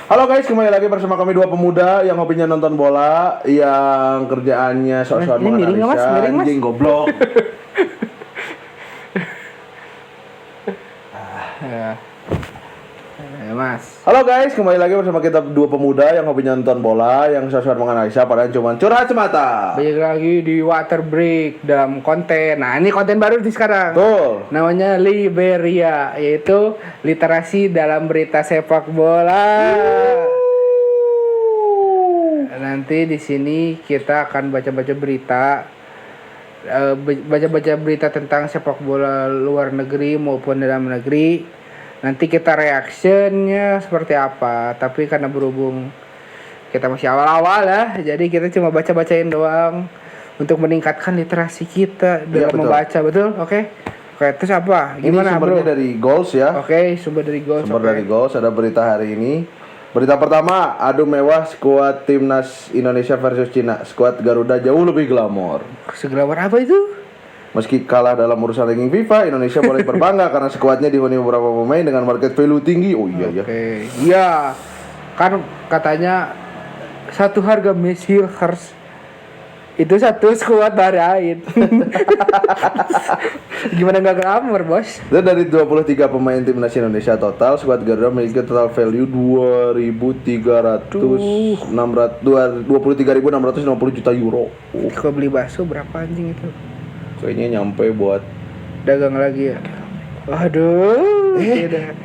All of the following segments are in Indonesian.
Halo guys, kembali lagi bersama kami dua pemuda yang hobinya nonton bola, yang kerjaannya sok-sokan Ini miring nggak, Mas? menganalisa, Miring, Mas? anjing goblok. Mas. Halo guys, kembali lagi bersama kita dua pemuda yang hobinya nonton bola, yang sok-sokan menganalisa, padahal cuma curhat semata. Balik lagi di Water Break dalam konten. Nah, ini konten baru di sekarang. Betul. Namanya Liberia, yaitu literasi dalam berita sepak bola. Nanti di sini kita akan baca-baca berita, baca-baca berita tentang sepak bola luar negeri maupun dalam negeri. Nanti kita reactionnya seperti apa. Tapi karena berhubung kita masih awal-awal ya, jadi kita cuma baca-bacain doang untuk meningkatkan literasi kita dalam membaca, betul? Oke. Terus apa? Gimana, ini sumbernya bro? dari Goals ya. Oke, sumber dari Goals. Dari Goals ada berita hari ini. Berita pertama, adu mewah skuad timnas Indonesia versus Cina. Skuad Garuda jauh lebih glamor. Seglamor apa itu? Meski kalah dalam urusan ranking FIFA, Indonesia boleh berbangga karena skuadnya dihuni beberapa pemain dengan market value tinggi. Oh iya ya. Iya. Kan katanya satu harga Messi harus itu satu skuad Bahrain. Gimana nggak glamor, bos? Dan dari 23 pemain timnas Indonesia total, skuad Garuda memiliki total value 23.650 juta euro. Kalau beli bakso berapa anjing itu? Kayaknya nyampe buat dagang lagi ya. Waduh, tidak.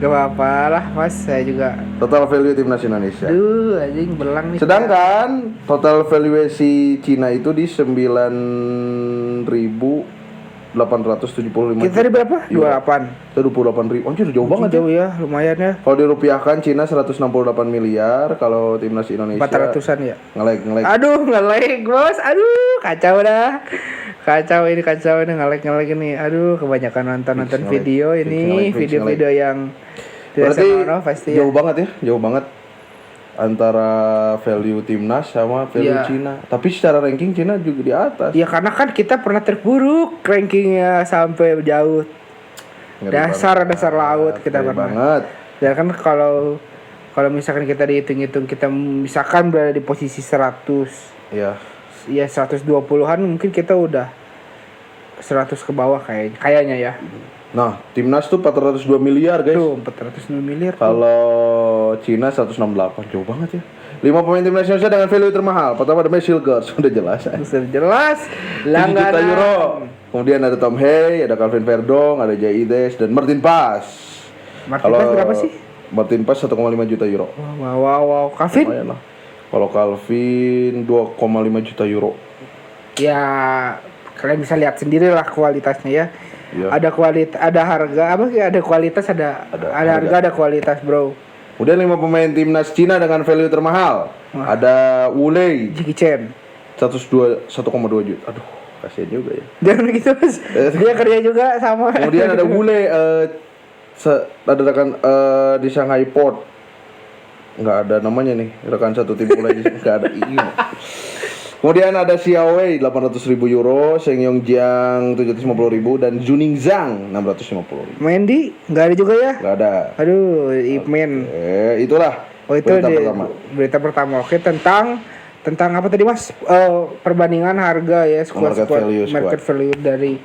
Gak apa-apa lah, Mas. Saya juga total value timnas Indonesia. Duh, anjing belang nih. Sedangkan total valuasi Cina itu di 9.875. Kita tadi berapa? 28. Itu 28.000. Oh, jauh banget jauh ya, lumayan ya. Kalau dirupiahkan Cina 168 miliar, kalau timnas Indonesia 400-an ya. Ngelag. Aduh, ngelag, Bos. Aduh, kacau dah. Kacau ini ngelag ini. Aduh, kebanyakan nonton video ini, video-video yang berarti pasti jauh banget ya, jauh banget antara value timnas sama value Cina. Tapi secara ranking Cina juga di atas. Ya karena kan kita pernah terpuruk rankingnya sampai jauh. Dasar laut kita pernah. Banget. Ya kan kalau misalkan kita dihitung-hitung kita misalkan berada di posisi 100. Iya. Ya 120-an mungkin kita udah 100 ke bawah kayaknya ya. Nah, timnas tuh 402 miliar, guys. Tuh, 402 miliar. Kalau Cina 168, jauh banget ya. 5 pemain timnas Indonesia dengan value termahal. Pertama ada Messi Girls, sudah jelas. Sudah jelas. 7 juta euro. Kemudian ada Tom Hey, ada Calvin Verdong, ada Jay Ides dan Martin Pas. Martin Pas berapa sih? Martin Pas 1,5 juta euro. Wow. Calvin? Lumayan lah. Kalau Calvin 2,5 juta euro. Ya, kalian bisa lihat sendiri lah kualitasnya ya. Ya. Ada harga, ada kualitas, ada harga, ada kualitas, bro. Udah 5 pemain timnas Cina dengan value termahal. Wah. Ada Wulei, Jackie Chan 1,2 juta. Aduh, kasihan juga ya. Jangan gitu, Mas. Dia kerja juga sama. Kemudian ada Wulei, ada rekan di Shanghai Port. Nggak ada namanya nih, rekan satu tim bola di nggak ada. Kemudian ada Xiaowei 800.000 euro, Sheng Yongjiang 750.000 dan Zuning Zhang 650.000. Mendy nggak ada juga ya? Nggak ada. Aduh, Ipman. Itulah. Oh itu berita pertama. Oke, tentang apa tadi, Mas? Perbandingan harga ya market value dari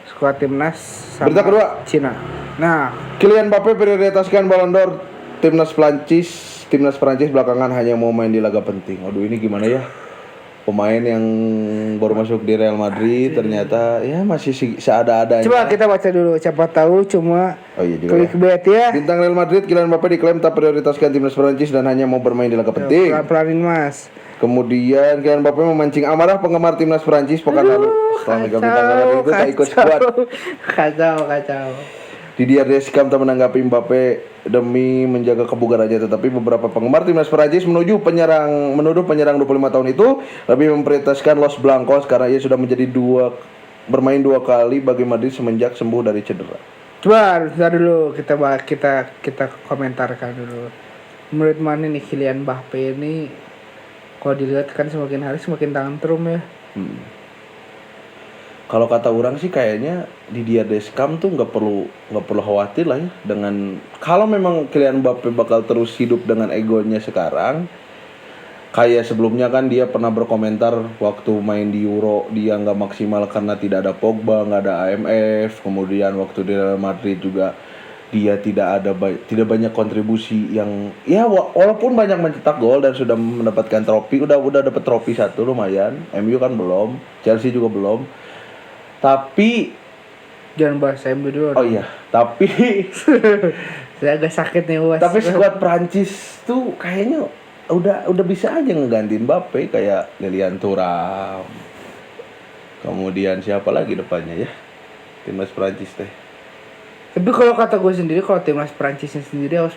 skuad timnas sama berita kedua, Cina. Nah, Kylian Mbappe prioritaskan Ballon d'Or timnas Prancis belakangan hanya mau main di laga penting. Aduh, ini gimana ya? Pemain yang baru masuk di Real Madrid ternyata ya masih seada-adanya. Coba kita baca dulu, siapa tahu cuma clickbait ya. Bintang Real Madrid Kylian Mbappe diklaim tak prioritaskan timnas Prancis dan hanya mau bermain di laga penting. Pelan-pelanin, Mas. Kemudian Kylian Mbappe memancing amarah penggemar timnas Prancis pekan lalu setelah Mega Bintang Real Madrid tak ikut skuad. Kacau. Didier Deschamps tak menanggapi Mbappe demi menjaga kebugarannya, tetapi beberapa penggemar timnas Prancis menuduh penyerang 25 tahun itu lebih memprioritaskan Los Blancos karena ia sudah bermain 2 kali bagi Madrid semenjak sembuh dari cedera. Coba dulu kita komentarkan dulu. Menurut mana nih Kylian Mbappe ini kalau dilihat kan semakin hari semakin tantrum ya. Kalau kata orang sih kayaknya Didier Deschamps tuh nggak perlu khawatir lah ya dengan kalau memang Kylian Mbappe bakal terus hidup dengan egonya sekarang. Kayak sebelumnya kan dia pernah berkomentar waktu main di Euro dia nggak maksimal karena tidak ada Pogba, nggak ada AMF. Kemudian waktu di Real Madrid juga dia tidak banyak kontribusi yang ya walaupun banyak mencetak gol dan sudah mendapatkan trofi, udah dapat trofi satu lumayan. MU kan belum, Chelsea juga belum. Tapi Jangan bahas MU dulu. oh iya, tapi Saya agak sakit nih was. tapi skuad Prancis tuh kayaknya udah bisa aja ngegantiin Mbappe kayak Lilian Thuram. Kemudian siapa lagi depannya ya? Timnas Prancis teh. Tapi kalau kata gue sendiri, kalau timnas Prancisnya sendiri harus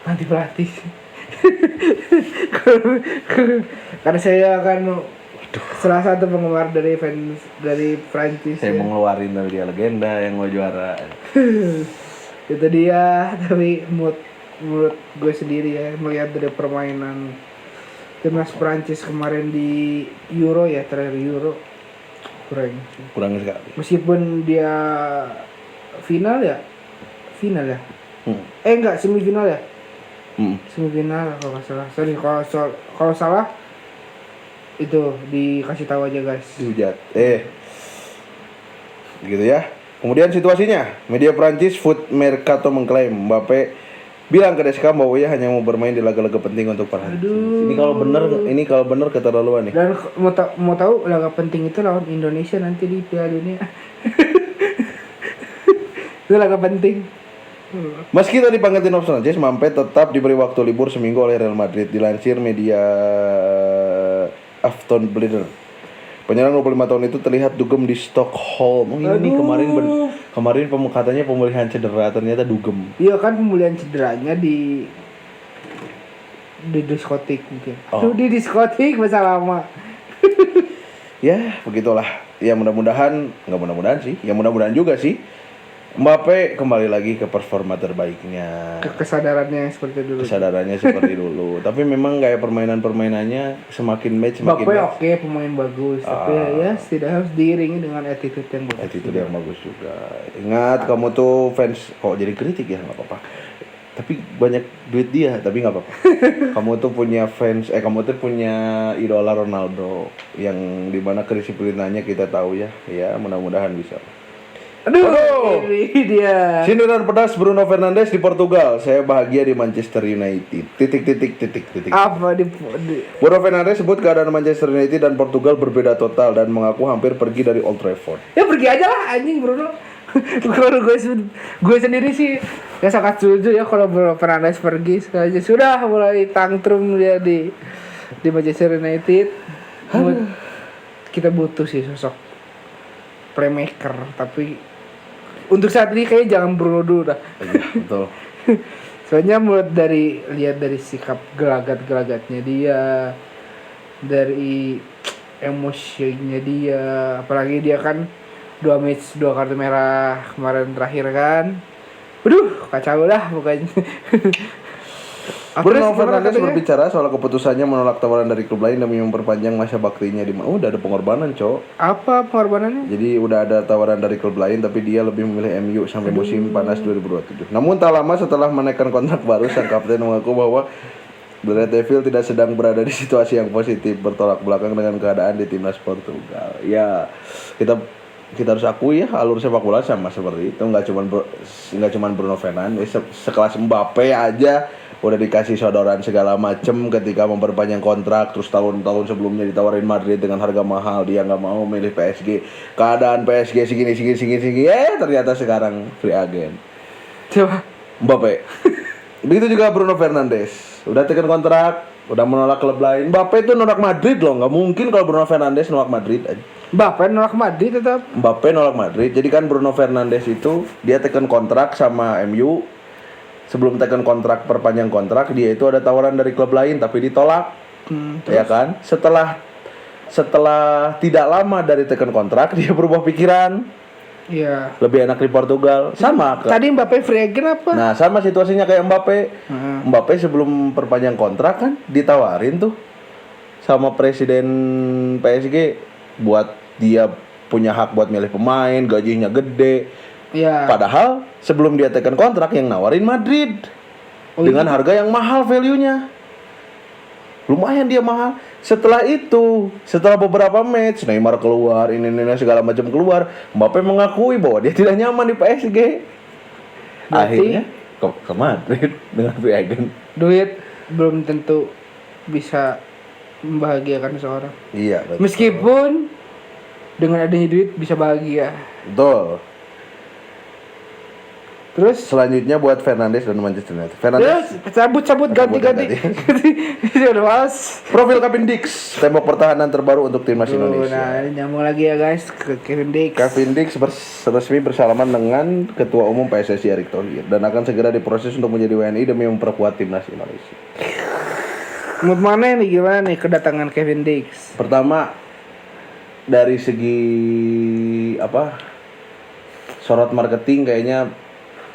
ganti pelatih. Karena saya kan salah satu penggemar dari fans dari Prancis. Saya ya. mau ngeluarin dari dia legenda yang mau juara. Itu dia, tapi menurut gue sendiri ya, melihat dari permainan timnas Prancis kemarin di Euro ya, terakhir Euro Kurang sekali. meskipun dia final ya enggak semifinal ya semifinal kalau nggak salah. Sorry kalau salah itu dikasih tahu aja guys. Dihujat. Gitu ya. Kemudian situasinya, media Prancis Foot Mercato mengklaim Mbappe bilang ke Deschamps bahwa ia hanya mau bermain di laga-laga penting untuk Prancis. Aduh. Ini kalau benar keterlaluan nih. Dan mau tahu laga penting itu lawan Indonesia nanti di Piala Dunia. Itu laga penting. Meski tadi dipanggil tim Prancis, Mbappe tetap diberi waktu libur seminggu oleh Real Madrid. Dilansir media Afton Blader. Penyerang 25 tahun itu terlihat dugem di Stockholm. Ini nih kemarin katanya pemulihan cedera, ternyata dugem. Iya kan, pemulihan cederanya di diskotik mungkin. Di diskotik masa lama. Ya, begitulah. Ya mudah-mudahan sih. Ya mudah-mudahan juga sih. Mbappe kembali lagi ke performa terbaiknya. Kesadarannya seperti dulu. Tapi memang kayak permainannya semakin match Mbappe oke, pemain bagus. Tapi ya tidak harus diiringi dengan attitude yang bagus. Attitude yang bagus juga. Ingat kamu tuh fans kok jadi kritik ya, nggak apa-apa. Tapi banyak duit dia, tapi nggak apa-apa. Kamu tuh punya idola Ronaldo yang dimana kedisiplinannya kita tahu ya. Ya mudah-mudahan bisa. Aduh, ini dia. Sindiran pedas Bruno Fernandes di Portugal. Saya bahagia di Manchester United. Titik. Apa di Bruno Fernandes sebut keadaan Manchester United dan Portugal berbeda total dan mengaku hampir pergi dari Old Trafford. Ya pergi aja lah anjing Bruno. Kalau gue sendiri sih ya sangat setuju ya kalau Bruno Fernandes pergi sekali aja. Sudah mulai tantrum dia di Manchester United. Kita butuh sih sosok playmaker, tapi untuk saat ini kayaknya jangan Bruno dulu dah. Iya, betul. Soalnya lihat dari sikap gelagatnya dia, dari emosinya dia, apalagi dia kan 2 kartu merah kemarin terakhir kan. Waduh, kacau dah pokoknya. Bruno Fernandes berbicara soal keputusannya menolak tawaran dari klub lain demi memperpanjang masa baktinya di udah ada pengorbanan, Cok. Apa pengorbanannya? Jadi udah ada tawaran dari klub lain tapi dia lebih memilih MU sampai musim panas 2027. Namun tak lama setelah menaikkan kontrak baru, sang kapten mengaku bahwa Gareth Bale tidak sedang berada di situasi yang positif, bertolak belakang dengan keadaan di timnas Portugal. Ya, kita harus akui ya, alur sepak bola sama seperti itu. Nggak cuma Bruno Fernandes, sekelas Mbappe aja udah dikasih sodoran segala macem ketika memperpanjang kontrak, terus tahun-tahun sebelumnya ditawarin Madrid dengan harga mahal, dia nggak mau milih PSG. Keadaan PSG segini, ternyata sekarang free agent. Coba Mbappe. Begitu juga Bruno Fernandes, udah tekan kontrak, udah menolak klub lain. Mbappe itu nolak Madrid loh, nggak mungkin kalau Bruno Fernandes nolak Madrid aja. Mbappe nolak Madrid tetap. Mbappe nolak Madrid. Jadi kan Bruno Fernandes itu dia tekan kontrak sama MU. Sebelum tekan kontrak, perpanjang kontrak, dia itu ada tawaran dari klub lain tapi ditolak. Ya kan? Setelah tidak lama dari tekan kontrak, dia berubah pikiran. Iya. Lebih enak di Portugal. Sama Tadi Mbappe free agent apa? Nah, sama situasinya kayak Mbappe. Mbappe sebelum perpanjang kontrak kan ditawarin tuh sama presiden PSG buat dia punya hak buat milih pemain, gajinya gede. Iya. Padahal sebelum dia tekan kontrak yang nawarin Madrid Oh, dengan iya? harga yang mahal value-nya. Lumayan dia mahal. Setelah itu, setelah beberapa match Neymar keluar, ini segala macam keluar, Mbappe mengakui bahwa dia tidak nyaman di PSG. Berarti- Akhirnya ke Madrid dengan free agent. Duit belum tentu bisa membahagiakan seorang. Iya, betul. Meskipun dengan adanya duit bisa bahagia. Betul. Terus Selanjutnya buat Fernandes dan Manchester United. terus Fernandes cabut ganti. Udah mas. profil Kevin Dix, tembok pertahanan terbaru untuk timnas Nah, Indonesia. ini nyambung lagi ya guys ke Kevin Dix. Kevin Dix resmi bersalaman dengan Ketua Umum PSSI Erick Thohir dan akan segera diproses untuk menjadi WNI demi memperkuat timnas Indonesia. Menurut mana nih gimana nih kedatangan Kevin Dix? Pertama dari segi sorot marketing kayaknya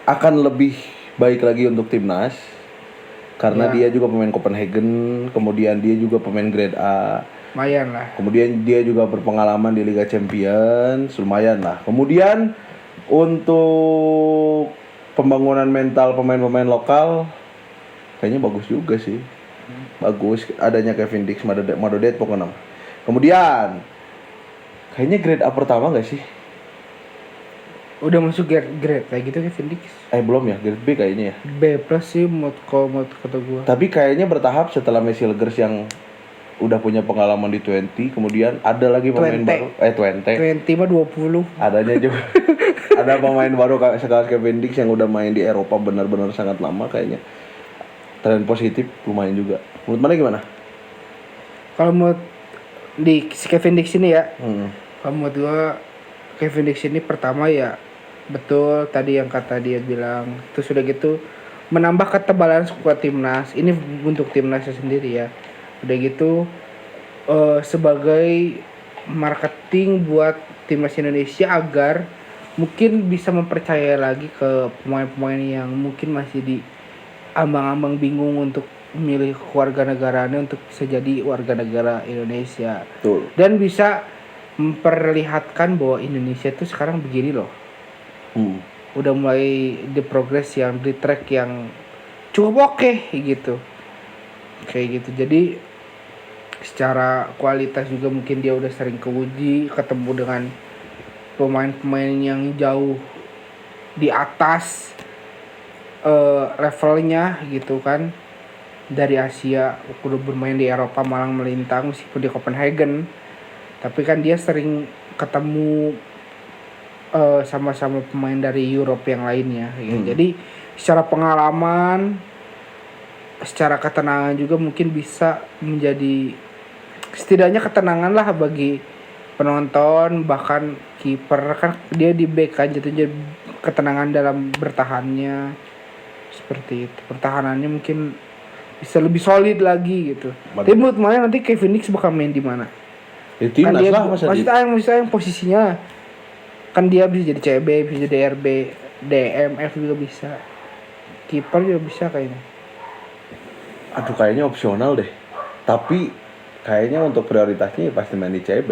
akan lebih baik lagi untuk timnas karena Ya. dia juga pemain Copenhagen, kemudian dia juga pemain grade A. Lumayan lah. Kemudian dia juga berpengalaman di Liga Champions, lumayan lah. Kemudian untuk pembangunan mental pemain-pemain lokal kayaknya bagus juga sih. Bagus adanya Kevin Dix, Madodet pokoknya. Kemudian kayaknya grade A pertama gak sih? Udah masuk grade kayak gitu Kevin Dix. Belum ya, grade B kayaknya ya. B plus sih menurut kata gua. Tapi kayaknya bertahap setelah Messi Legers yang udah punya pengalaman di 20, kemudian ada lagi pemain 20. baru 20. 20 mah 20. Adanya juga ada pemain baru sekelas Kevin Dix yang udah main di Eropa benar-benar sangat lama kayaknya. Tren positif lumayan juga. Menurut mana gimana? Kalau menurut di si Kevin Dix ini ya, Hmm. kalau menurut gua Kevin Dix ini pertama ya betul tadi yang kata dia bilang. Terus udah gitu menambah ketebalan skuad timnas. Ini untuk timnasnya sendiri ya. Udah gitu sebagai marketing buat timnas Indonesia agar mungkin bisa mempercayai lagi ke pemain-pemain yang mungkin masih di ambang-ambang bingung untuk memilih warga negaranya untuk bisa jadi warga negara Indonesia Betul. dan bisa memperlihatkan bahwa Indonesia itu sekarang begini loh. Udah mulai di progress yang di track yang cukup oke gitu. Kayak gitu. Jadi secara kualitas juga mungkin dia udah sering keuji, ketemu dengan pemain-pemain yang jauh di atas levelnya gitu kan, dari Asia. Udah bermain di Eropa malang melintang meskipun di Copenhagen, tapi kan dia sering ketemu sama-sama pemain dari Europe yang lainnya gitu. Jadi secara pengalaman, secara ketenangan juga mungkin bisa menjadi setidaknya ketenangan lah bagi penonton, bahkan kiper kan dia di back kan, jadi ketenangan dalam bertahannya seperti itu. Pertahanannya mungkin bisa lebih solid lagi gitu. Betul. Tapi menurut mana nanti Kevin Dix bakal main di mana? Di timnas Kan dia lah masa di. maksudnya yang posisinya kan dia bisa jadi CB, bisa jadi RB, DMF juga bisa. Kiper juga bisa kayaknya. Aduh kayaknya opsional deh. Tapi kayaknya untuk prioritasnya ya pasti main di CB.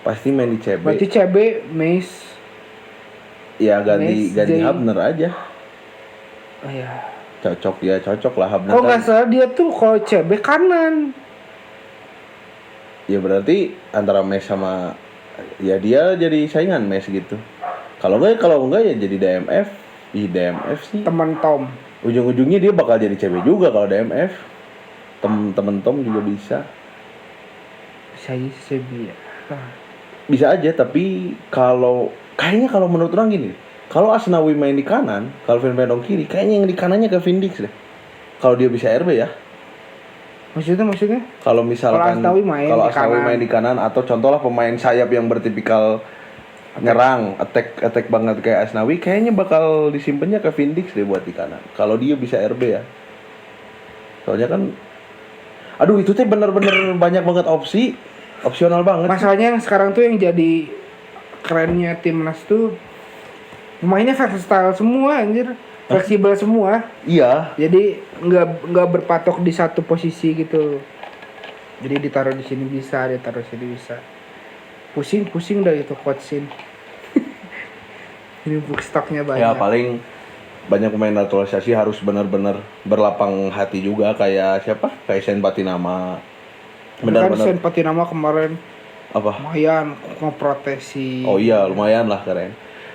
Pasti main di CB. Berarti CB, Mace. Ya ganti Jay. Hubner aja. Oh ya. Cocok lah Hubner. Kalau nggak salah dia tuh kalau CB kanan. Ya berarti antara Mes sama ya dia jadi saingan Mes gitu. Kalau enggak ya jadi DMF. DMF sih. Teman Tom. Ujung-ujungnya dia bakal jadi CB juga kalau DMF. Temen Tom juga bisa. Bisa aja CB ya. Bisa aja tapi kayaknya kalau menurut orang gini. Kalau Asnawi main di kanan, Calvin Pendong kiri, kayaknya yang di kanannya Kevin Dix deh. Kalau dia bisa RB ya. Maksudnya? Kalau misalkan Kalau Asnawi main di kanan atau contohlah pemain sayap yang bertipikal nyerang, attack banget kayak Asnawi, kayaknya bakal disimpannya Kevin Dix deh buat di kanan. Kalau dia bisa RB ya. Soalnya kan aduh itu teh bener-bener banyak banget opsi, opsional banget. Masalahnya yang sekarang tuh yang jadi kerennya timnas tuh pemainnya versatile semua anjir. Fleksibel semua. Iya. Jadi nggak berpatok di satu posisi gitu. Jadi ditaruh di sini bisa, ditaruh di sini bisa. pusing udah gitu coachin. Ini book stoknya banyak. Ya paling banyak pemain naturalisasi harus benar-benar berlapang hati juga kayak siapa? Kayak Sen Patinama. Kan Benar-benar Sen Patinama kemarin apa? lumayan ngeprotesi. Oh iya, lumayan lah keren.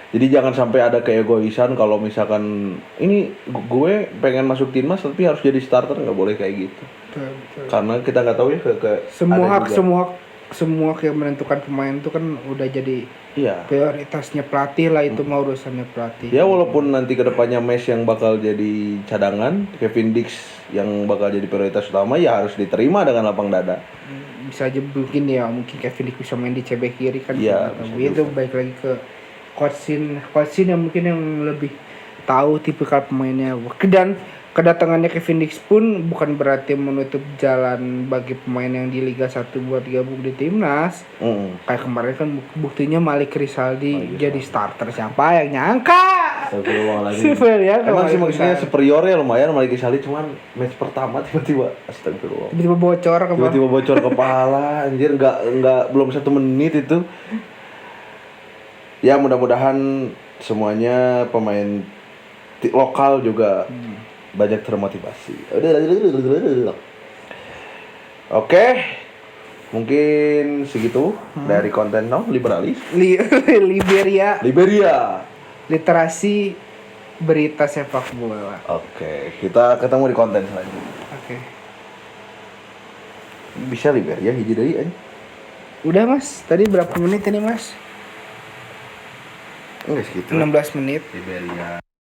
Jadi jangan sampai ada keegoisan kalau misalkan ini gue pengen masuk timnas tapi harus jadi starter, nggak boleh kayak gitu. Betul. Karena kita nggak tahu ya ke Semua ada juga. semua yang menentukan pemain itu kan udah jadi Iya. prioritasnya pelatih lah, itu mau urusannya pelatih. Ya walaupun nanti kedepannya Messi yang bakal jadi cadangan, Kevin Dix yang bakal jadi prioritas utama, ya harus diterima dengan lapang dada. Bisa aja mungkin Kevin Dik bisa main di CB kiri kan. Iya, Kita nggak bisa tahu. Itu baik lagi ke coachin yang mungkin yang lebih tahu tipikal pemainnya. Dan kedatangannya Kevin Dix pun bukan berarti menutup jalan bagi pemain yang di Liga 1 buat gabung di timnas. Kayak kemarin kan buktinya Malik Rizaldi jadi starter, siapa yang nyangka. Astagfirullahaladzim. Ya, Emang sih maksudnya superiornya lumayan Malik Rizaldi, cuman match pertama tiba-tiba astagfirullah. Tiba-tiba bocor kemarin. Tiba-tiba bocor kepala, anjir nggak belum 1 menit itu. Ya mudah-mudahan semuanya pemain lokal juga banyak termotivasi. Oke, mungkin segitu dari konten liberalis. Liberia literasi berita sepak bola. Oke, kita ketemu di konten selanjutnya. Oke. Bisa Liberia hiji deui anjing. Udah Mas, tadi berapa menit ini Mas? Enggak segitu. 16 menit. Liberia.